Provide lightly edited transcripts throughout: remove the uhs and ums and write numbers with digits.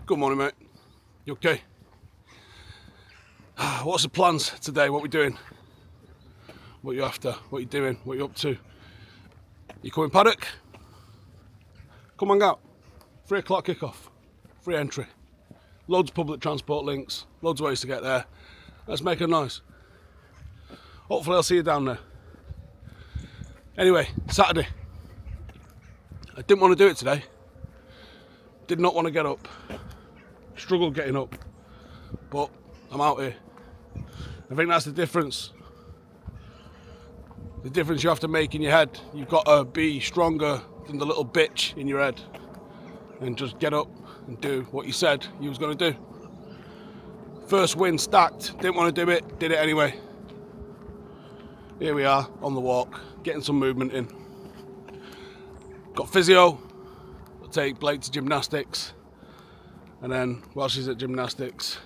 Good morning, mate. You okay? What's the plans today? What we doing? What you after? What you doing? What you up to? You coming paddock? Come hang out. 3 o'clock kickoff. Free entry. Loads of public transport links. Loads of ways to get there. Let's make a noise. Hopefully I'll see you down there. Anyway, Saturday. I didn't want to do it today. Did not want to get up. Struggled getting up. But I'm out here. I think that's the difference. The difference you have to make in your head. You've got to be stronger than the little bitch in your head. And just get up and do what you said you was going to do. First win stacked. Didn't want to do it. Did it anyway. Here we are on the walk. Getting some movement in. Got physio. I'll take Blake to gymnastics. And then while she's at gymnastics,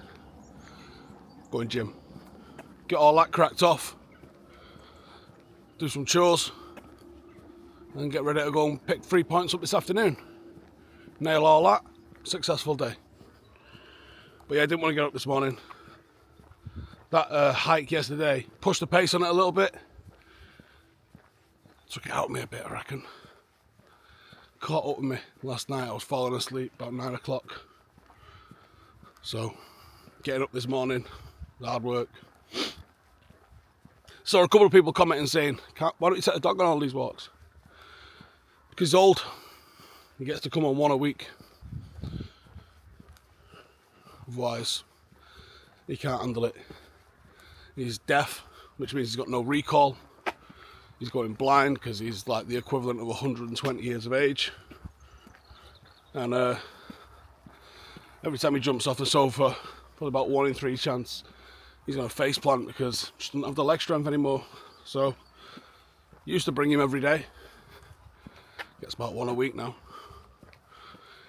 go in gym. Get all that cracked off. Do some chores. And get ready to go and pick 3 points up this afternoon. Nail all that. Successful day. But yeah, I didn't want to get up this morning. That hike yesterday pushed the pace on it a little bit. Took it out of me a bit, I reckon. Caught up with me last night. I was falling asleep about 9 o'clock. So, getting up this morning, hard work. Saw a couple of people commenting saying, why don't you take the dog on all these walks? Because he's old. He gets to come on one a week. Otherwise, he can't handle it. He's deaf, which means he's got no recall. He's going blind because he's like the equivalent of 120 years of age. And every time he jumps off the sofa, probably about 1 in 3 chance he's going to face plant because he doesn't have the leg strength anymore. So, used to bring him every day. Gets about 1 a week now.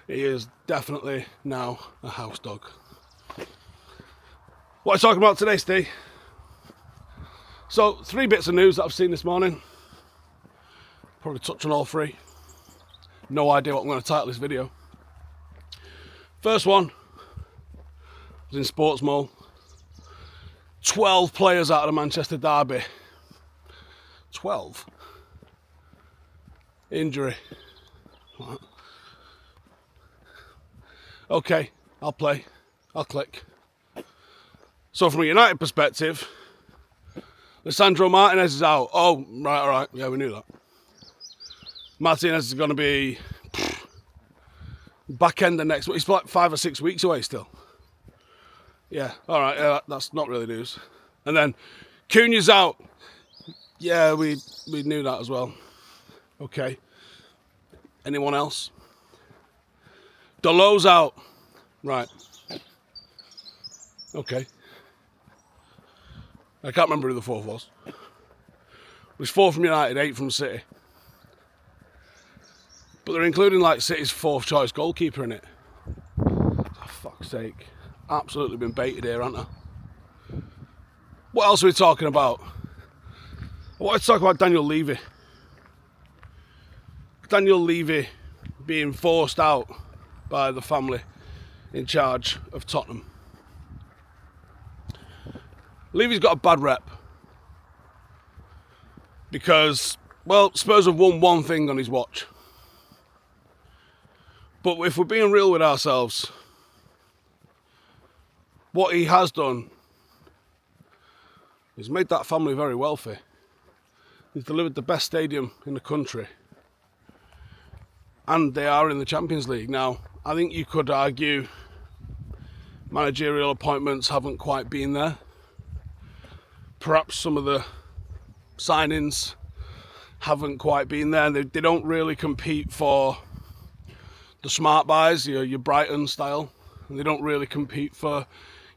He is definitely now a house dog. What are you talking about today, Steve? So, 3 bits of news that I've seen this morning. Probably touch on all 3. No idea what I'm going to title this video. First one was in Sports Mole. 12 players out of the Manchester derby. 12? Injury. Okay, I'll play. I'll click. So from a United perspective, Lisandro Martinez is out. Oh, right, alright. Yeah, we knew that. Martinez is going to be back end of next week. He's like 5 or 6 weeks away still. Yeah, alright. Yeah, that's not really news. And then Cunha's out. Yeah, we knew that as well. Okay. Anyone else? Dalot's out. Right. Okay. I can't remember who the 4th was. It was 4 from United, 8 from City. But they're including like City's 4th choice goalkeeper in it. For fuck's sake. Absolutely been baited here, haven't I? What else are we talking about? I wanted to talk about Daniel Levy. Daniel Levy being forced out by the family in charge of Tottenham. Levy's got a bad rep because, well, Spurs have won one thing on his watch. But if we're being real with ourselves, what he has done is made that family very wealthy. He's delivered the best stadium in the country. And they are in the Champions League. Now, I think you could argue managerial appointments haven't quite been there. Perhaps some of the signings haven't quite been there. They don't really compete for the smart buys, your Brighton style. And they don't really compete for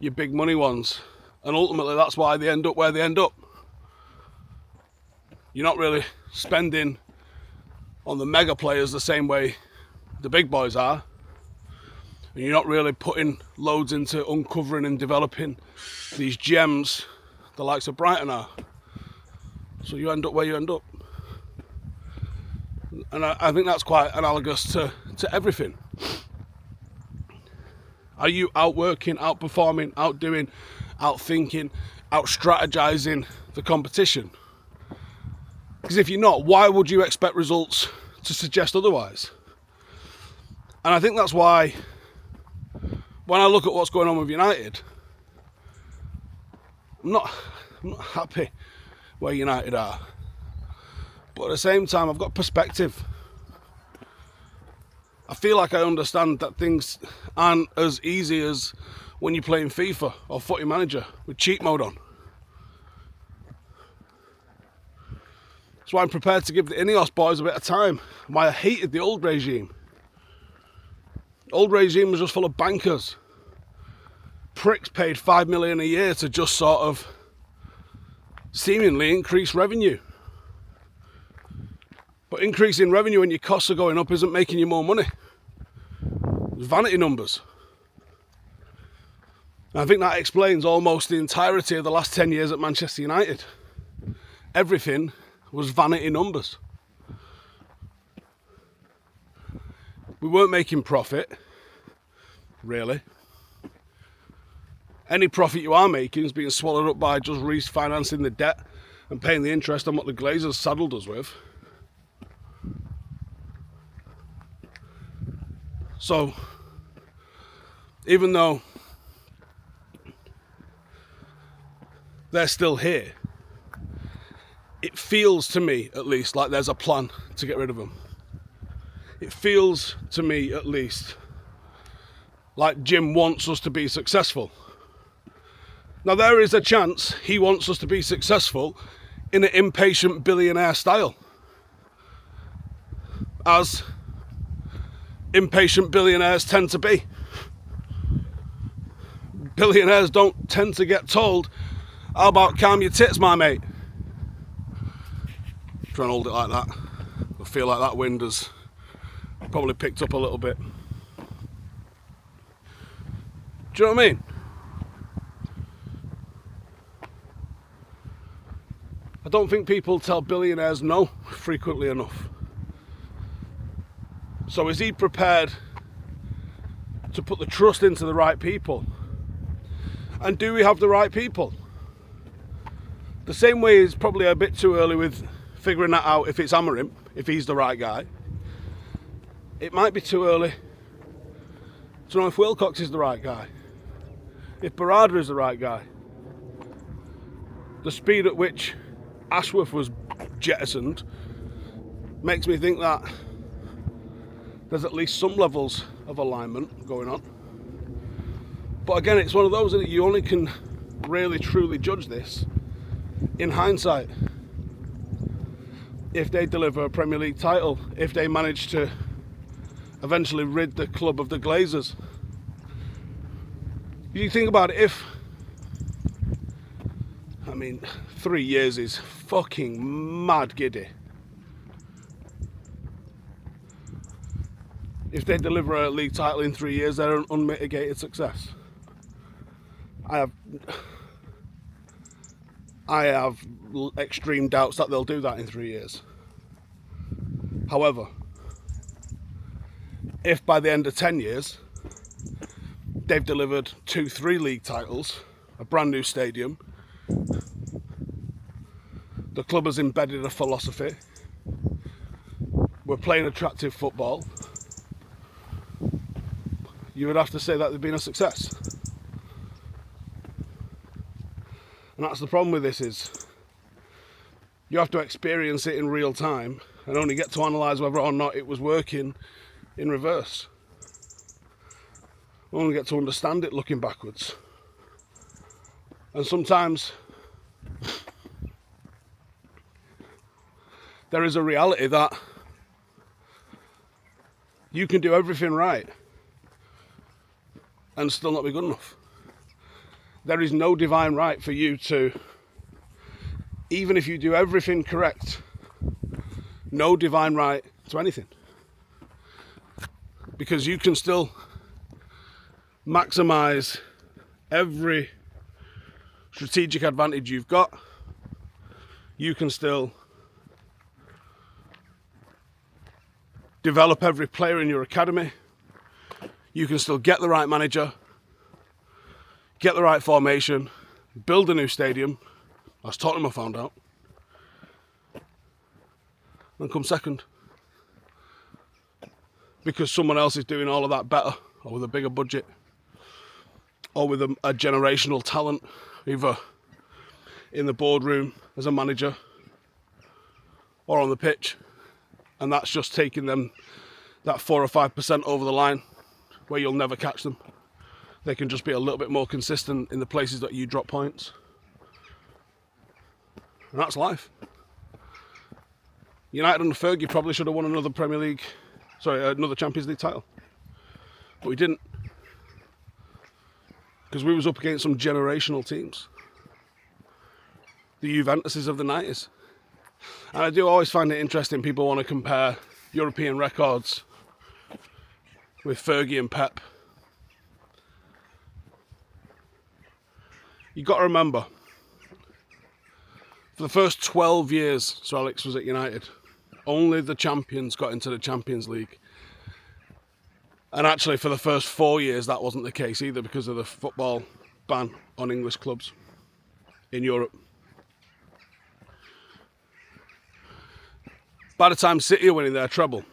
your big money ones. And ultimately that's why they end up where they end up. You're not really spending on the mega players the same way the big boys are. And you're not really putting loads into uncovering and developing these gems the likes of Brighton are. So you end up where you end up. And I think that's quite analogous to everything. Are you outworking, outperforming, outdoing, outthinking, out-strategizing the competition? Because if you're not, why would you expect results to suggest otherwise? And I think that's why, when I look at what's going on with United, I'm not happy where United are. But at the same time, I've got perspective. I feel like I understand that things aren't as easy as when you're playing FIFA or Footy Manager with cheat mode on. That's why I'm prepared to give the INEOS boys a bit of time. Why I hated the old regime. Old regime was just full of bankers. Pricks paid $5 million a year to just sort of seemingly increase revenue. But increasing revenue when your costs are going up isn't making you more money. It's vanity numbers. And I think that explains almost the entirety of the last 10 years at Manchester United. Everything was vanity numbers. We weren't making profit, really. Any profit you are making is being swallowed up by just refinancing the debt and paying the interest on what the Glazers saddled us with. So, even though they're still here, it feels to me, at least, like there's a plan to get rid of them. It feels to me, at least, like Jim wants us to be successful. Now, there is a chance he wants us to be successful in an impatient billionaire style. As impatient billionaires tend to be. Billionaires don't tend to get told, how about calm your tits, my mate? Try and hold it like that. I feel like that wind has probably picked up a little bit. Do you know what I mean? I don't think people tell billionaires no frequently enough. So is he prepared to put the trust into the right people? And do we have the right people? The same way is probably a bit too early with figuring that out if it's Amorim, if he's the right guy. It might be too early to know if Wilcox is the right guy, if Barada is the right guy. The speed at which Ashworth was jettisoned makes me think that there's at least some levels of alignment going on. But again, it's one of those that you only can really truly judge this in hindsight. If they deliver a Premier League title, if they manage to eventually rid the club of the Glazers. You think about it, 3 years is fucking mad giddy. If they deliver a league title in 3 years, they're an unmitigated success. I have extreme doubts that they'll do that in 3 years. However, if by the end of 10 years they've delivered 2-3 league titles, a brand new stadium, the club has embedded a philosophy, we're playing attractive football, you would have to say that they've been a success. And that's the problem with this, is you have to experience it in real time and only get to analyse whether or not it was working in reverse. Only get to understand it looking backwards. And sometimes there is a reality that you can do everything right and still not be good enough. There is no divine right for you to, even if you do everything correct, no divine right to anything. Because you can still maximise every strategic advantage you've got. You can still develop every player in your academy. You can still get the right manager. get the right formation, build a new stadium, as Tottenham have found out, and come second. Because someone else is doing all of that better, or with a bigger budget, or with a generational talent, either in the boardroom as a manager or on the pitch, and that's just taking them that 4 or 5% over the line where you'll never catch them. They can just be a little bit more consistent in the places that you drop points, and that's life. United under Fergie probably should have won another another Champions League title, but we didn't, because we was up against some generational teams, the Juventuses of the 90s. And I do always find it interesting, people want to compare European records with Fergie and Pep. You've got to remember, for the first 12 years Sir Alex was at United, only the champions got into the Champions League. And actually for the first 4 years that wasn't the case either, because of the football ban on English clubs in Europe. By the time City are winning their treble,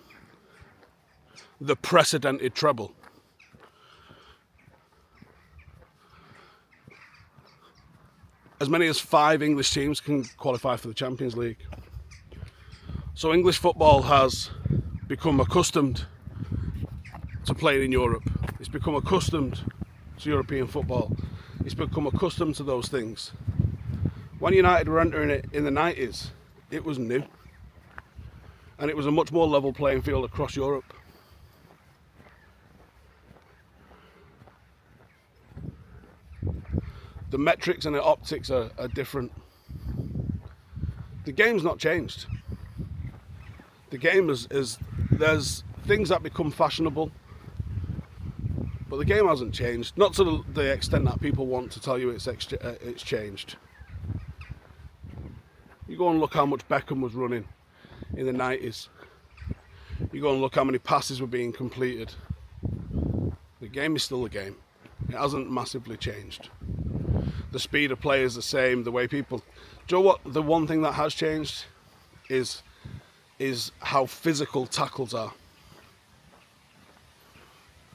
the precedented treble, as many as 5 English teams can qualify for the Champions League. So English football has become accustomed to playing in Europe. It's become accustomed to European football. It's become accustomed to those things. When United were entering it in the 90s, it was new. And it was a much more level playing field across Europe. The metrics and the optics are different. The game's not changed. The game is there's things that become fashionable, but the game hasn't changed. Not to the extent that people want to tell you it's changed. You go and look how much Beckham was running in the 90s. You go and look how many passes were being completed. The game is still the game. It hasn't massively changed. The speed of play is the same. The way people... Do you know what? The one thing that has changed is how physical tackles are.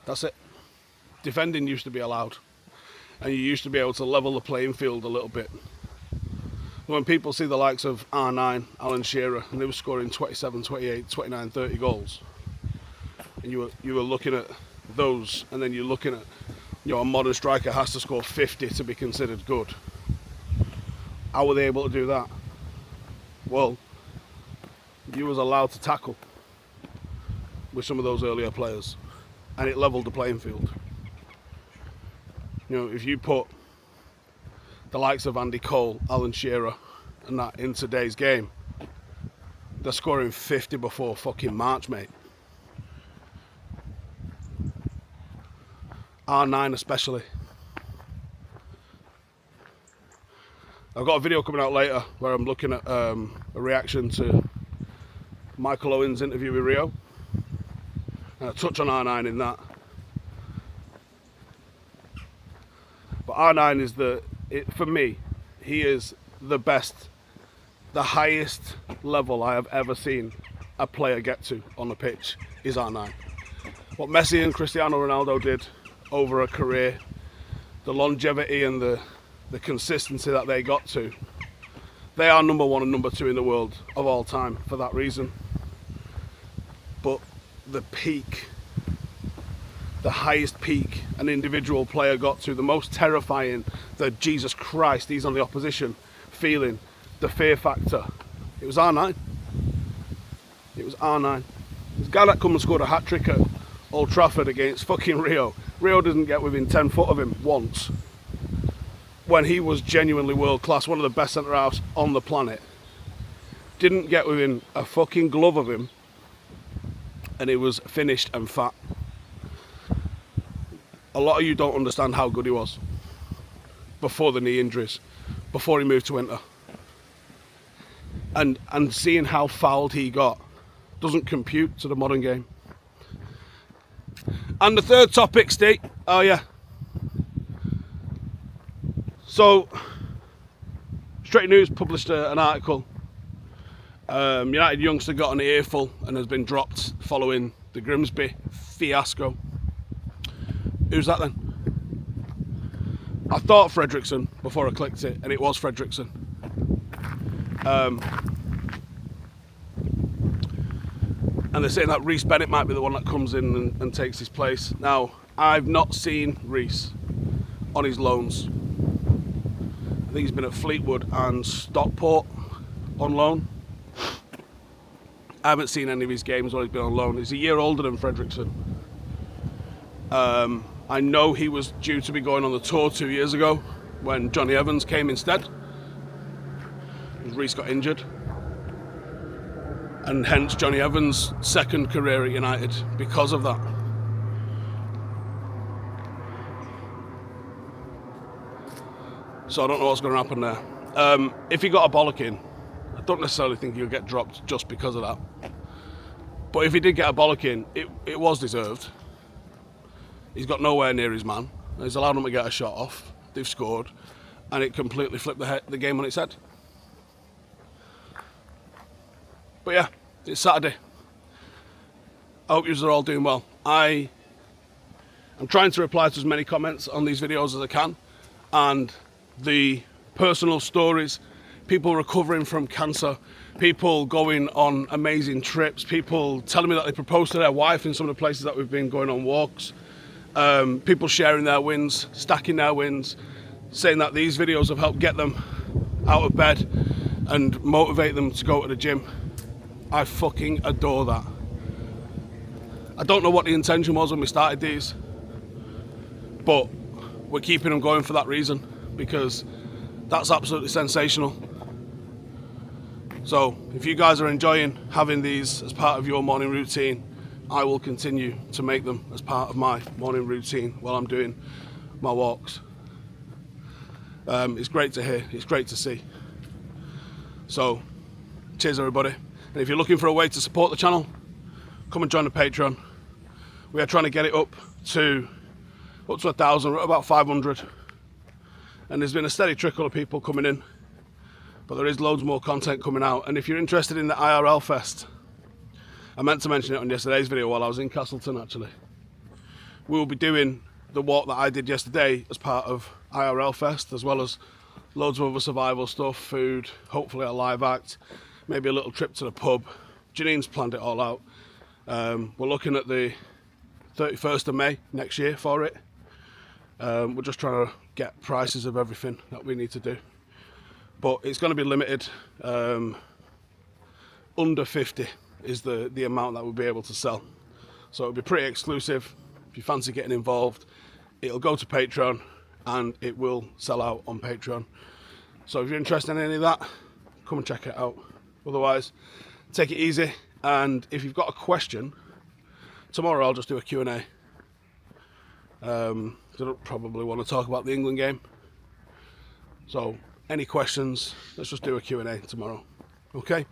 That's it. Defending used to be allowed. And you used to be able to level the playing field a little bit. When people see the likes of R9, Alan Shearer, and they were scoring 27, 28, 29, 30 goals, and you were looking at those, and then you're looking at, a modern striker has to score 50 to be considered good. How were they able to do that? Well, you was allowed to tackle with some of those earlier players, and it leveled the playing field. If you put the likes of Andy Cole, Alan Shearer, and that in today's game, they're scoring 50 before fucking March, mate. R9 especially. I've got a video coming out later where I'm looking at a reaction to Michael Owen's interview with Rio, and I touch on R9 in that. But R9 is for me, he is the best, the highest level I have ever seen a player get to on the pitch is R9. What Messi and Cristiano Ronaldo did over a career, the longevity and the consistency that they got to, they are number 1 and number 2 in the world of all time for that reason. But the peak, the highest peak an individual player got to, the most terrifying, the Jesus Christ, he's on the opposition feeling, the fear factor, it was R9. It was R9. This guy that come and scored a hat-trick at Old Trafford against fucking Rio. Rio didn't get within 10 foot of him once. When he was genuinely world class, one of the best centre-halves on the planet. Didn't get within a fucking glove of him, and he was finished and fat. A lot of you don't understand how good he was before the knee injuries, before he moved to Inter. And seeing how fouled he got doesn't compute to the modern game. And the third topic, Steve. Oh yeah. So, Straight News published an article. United youngster got an earful and has been dropped following the Grimsby fiasco. Who's that then? I thought Fredericson before I clicked it, and it was Fredericson. And they're saying that Reece Bennett might be the one that comes in and takes his place. Now, I've not seen Reece on his loans. I think he's been at Fleetwood and Stockport on loan. I haven't seen any of his games while he's been on loan. He's a year older than Fredericson. I know he was due to be going on the tour 2 years ago when Johnny Evans came instead. Reece got injured. And hence Johnny Evans' second career at United because of that. So I don't know what's going to happen there. If he got a bollocking, I don't necessarily think he'll get dropped just because of that. But if he did get a bollocking, it was deserved. He's got nowhere near his man. He's allowed them to get a shot off. They've scored. And it completely flipped the game on its head. But yeah, it's Saturday. I hope you are all doing well. I'm trying to reply to as many comments on these videos as I can. And the personal stories, people recovering from cancer, people going on amazing trips, people telling me that they proposed to their wife in some of the places that we've been going on walks, people sharing their wins, stacking their wins, saying that these videos have helped get them out of bed and motivate them to go to the gym. I fucking adore that. I don't know what the intention was when we started these, but we're keeping them going for that reason, because that's absolutely sensational. So if you guys are enjoying having these as part of your morning routine, I will continue to make them as part of my morning routine while I'm doing my walks. It's great to hear, it's great to see. So cheers everybody. And if you're looking for a way to support the channel, come and join the Patreon. We are trying to get it up to 1,000, we're at about 500. And there's been a steady trickle of people coming in, but there is loads more content coming out. And if you're interested in the IRL Fest, I meant to mention it on yesterday's video while I was in Castleton actually. We will be doing the walk that I did yesterday as part of IRL Fest, as well as loads of other survival stuff, food, hopefully a live act, maybe a little trip to the pub. Janine's planned it all out. We're looking at the 31st of May next year for it. We're just trying to get prices of everything that we need to do. But it's going to be limited. Under 50 is the amount that we'll be able to sell. So it'll be pretty exclusive. If you fancy getting involved, it'll go to Patreon and it will sell out on Patreon. So if you're interested in any of that, come and check it out. Otherwise, take it easy. And if you've got a question, tomorrow I'll just do a Q&A. I don't probably want to talk about the England game. So any questions, let's just do a Q&A tomorrow. Okay?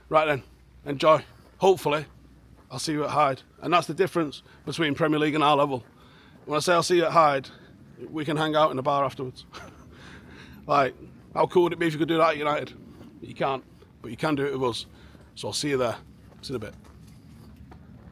Right then, enjoy. Hopefully, I'll see you at Hyde. And that's the difference between Premier League and our level. When I say I'll see you at Hyde, we can hang out in the bar afterwards. Like, how cool would it be if you could do that at United? You can't, but you can do it with us. So I'll see you there. See you in a bit.